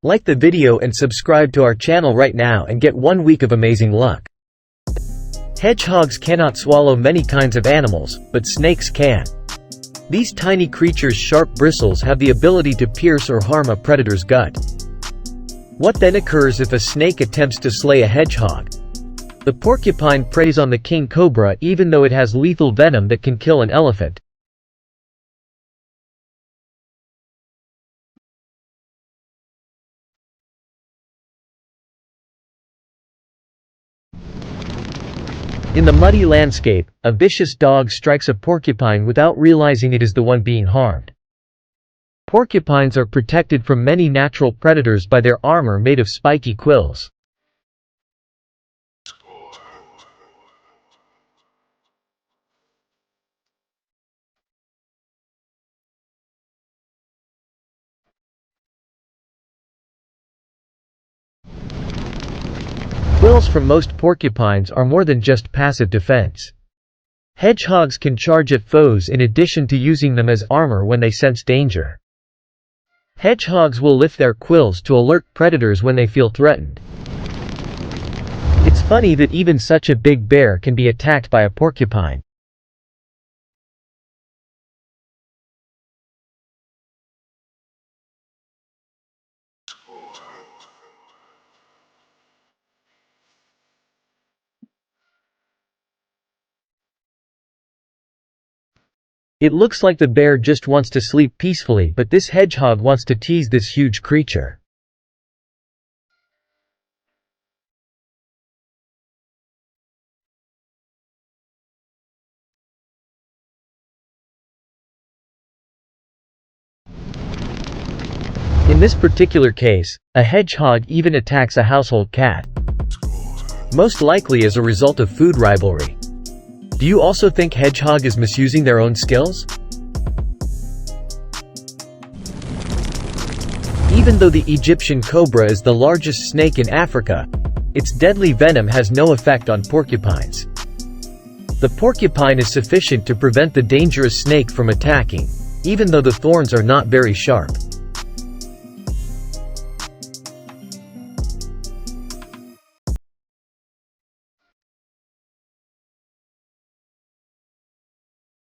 Like the video and subscribe to our channel right now and get 1 week of amazing luck. Hedgehogs cannot swallow many kinds of animals, but snakes can. These tiny creatures' sharp bristles have the ability to pierce or harm a predator's gut. What then occurs if a snake attempts to slay a hedgehog? The porcupine preys on the king cobra even though it has lethal venom that can kill an elephant. In the muddy landscape, a vicious dog strikes a porcupine without realizing it is the one being harmed. Porcupines are protected from many natural predators by their armor made of spiky quills. Quills from most porcupines are more than just passive defense. Hedgehogs can charge at foes in addition to using them as armor when they sense danger. Hedgehogs will lift their quills to alert predators when they feel threatened. It's funny that even such a big bear can be attacked by a porcupine. It looks like the bear just wants to sleep peacefully, but this hedgehog wants to tease this huge creature. In this particular case, a hedgehog even attacks a household cat. Most likely as a result of food rivalry. Do you also think hedgehog is misusing their own skills? Even though the Egyptian cobra is the largest snake in Africa, its deadly venom has no effect on porcupines. The porcupine is sufficient to prevent the dangerous snake from attacking, even though the thorns are not very sharp.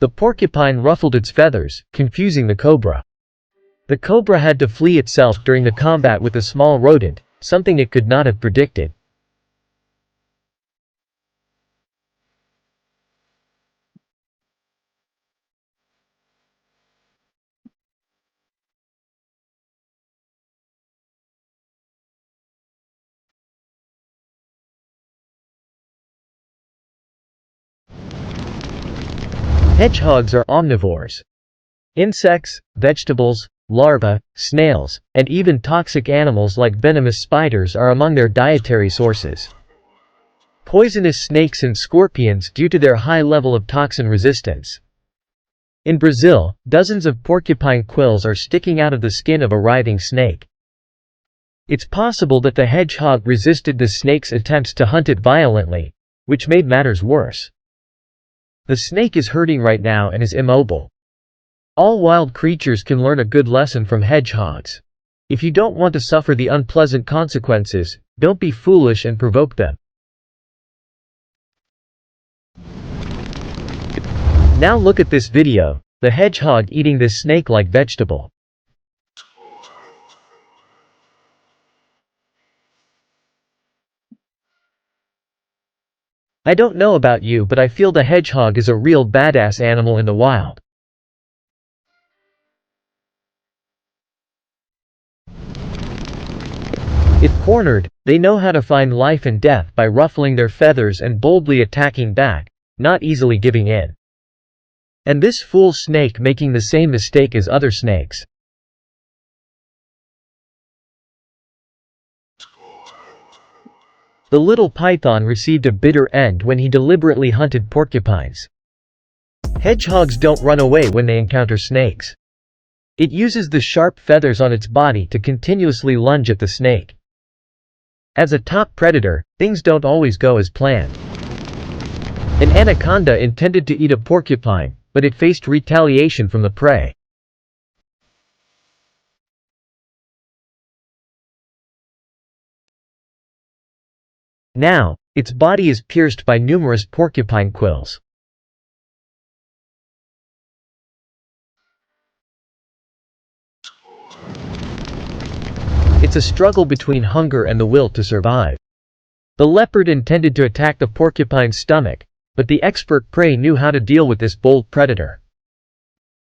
The porcupine ruffled its feathers, confusing the cobra. The cobra had to flee itself during the combat with a small rodent, something it could not have predicted. Hedgehogs are omnivores. Insects, vegetables, larvae, snails, and even toxic animals like venomous spiders are among their dietary sources. Poisonous snakes and scorpions due to their high level of toxin resistance. In Brazil, dozens of porcupine quills are sticking out of the skin of a writhing snake. It's possible that the hedgehog resisted the snake's attempts to hunt it violently, which made matters worse. The snake is hurting right now and is immobile. All wild creatures can learn a good lesson from hedgehogs. If you don't want to suffer the unpleasant consequences, don't be foolish and provoke them. Now look at this video, the hedgehog eating this snake-like vegetable. I don't know about you, but I feel the hedgehog is a real badass animal in the wild. If cornered, they know how to find life and death by ruffling their feathers and boldly attacking back, not easily giving in. And this fool snake making the same mistake as other snakes. The little python received a bitter end when he deliberately hunted porcupines. Hedgehogs don't run away when they encounter snakes. It uses the sharp feathers on its body to continuously lunge at the snake. As a top predator, things don't always go as planned. An anaconda intended to eat a porcupine, but it faced retaliation from the prey. Now, its body is pierced by numerous porcupine quills. It's a struggle between hunger and the will to survive. The leopard intended to attack the porcupine's stomach, but the expert prey knew how to deal with this bold predator.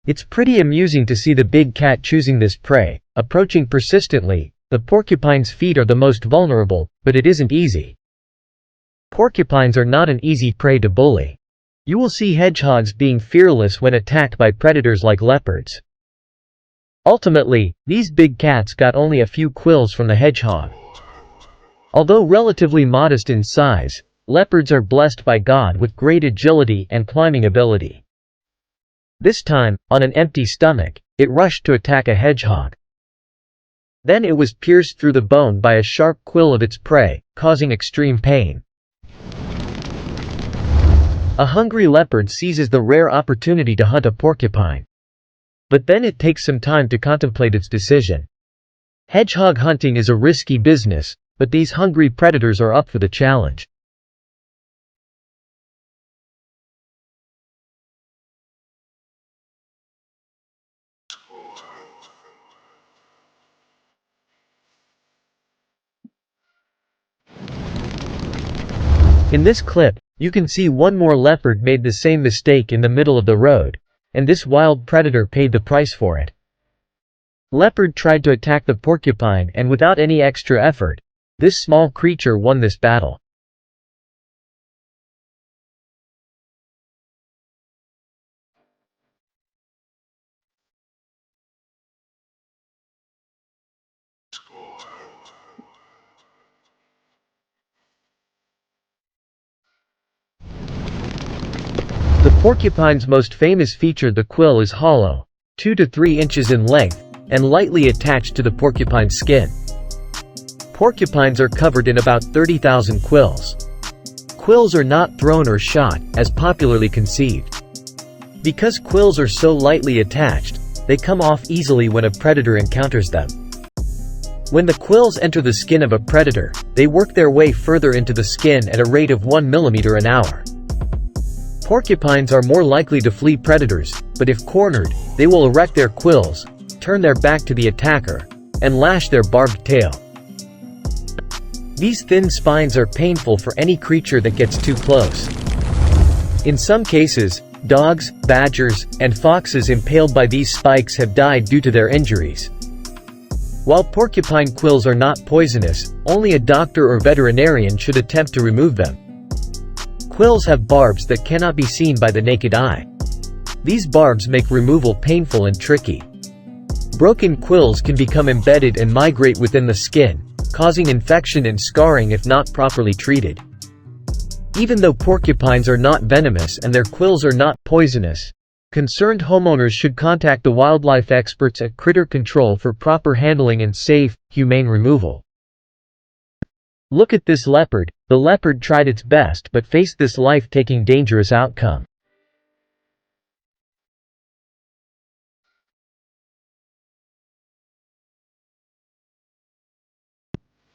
It's pretty amusing to see the big cat choosing this prey, approaching persistently. The porcupine's feet are the most vulnerable, but it isn't easy. Porcupines are not an easy prey to bully. You will see hedgehogs being fearless when attacked by predators like leopards. Ultimately, these big cats got only a few quills from the hedgehog. Although relatively modest in size, leopards are blessed by God with great agility and climbing ability. This time, on an empty stomach, it rushed to attack a hedgehog. Then it was pierced through the bone by a sharp quill of its prey, causing extreme pain. A hungry leopard seizes the rare opportunity to hunt a porcupine. But then it takes some time to contemplate its decision. Hedgehog hunting is a risky business, but these hungry predators are up for the challenge. In this clip, you can see one more leopard made the same mistake in the middle of the road, and this wild predator paid the price for it. Leopard tried to attack the porcupine, and without any extra effort, this small creature won this battle. The porcupine's most famous feature, the quill, is hollow, 2 to 3 inches in length, and lightly attached to the porcupine's skin. Porcupines are covered in about 30,000 quills. Quills are not thrown or shot, as popularly conceived. Because quills are so lightly attached, they come off easily when a predator encounters them. When the quills enter the skin of a predator, they work their way further into the skin at a rate of 1 millimeter an hour. Porcupines are more likely to flee predators, but if cornered, they will erect their quills, turn their back to the attacker, and lash their barbed tail. These thin spines are painful for any creature that gets too close. In some cases, dogs, badgers, and foxes impaled by these spikes have died due to their injuries. While porcupine quills are not poisonous, only a doctor or veterinarian should attempt to remove them. Quills have barbs that cannot be seen by the naked eye. These barbs make removal painful and tricky. Broken quills can become embedded and migrate within the skin, causing infection and scarring if not properly treated. Even though porcupines are not venomous and their quills are not poisonous, concerned homeowners should contact the wildlife experts at Critter Control for proper handling and safe, humane removal. Look at this leopard. The leopard tried its best but faced this life-taking dangerous outcome.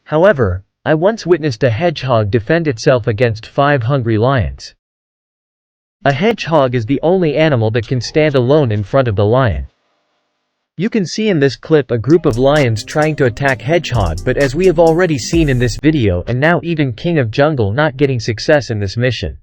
However, I once witnessed a hedgehog defend itself against 5 hungry lions. A hedgehog is the only animal that can stand alone in front of the lion. You can see in this clip a group of lions trying to attack hedgehog, but as we have already seen in this video, and now even King of Jungle not getting success in this mission.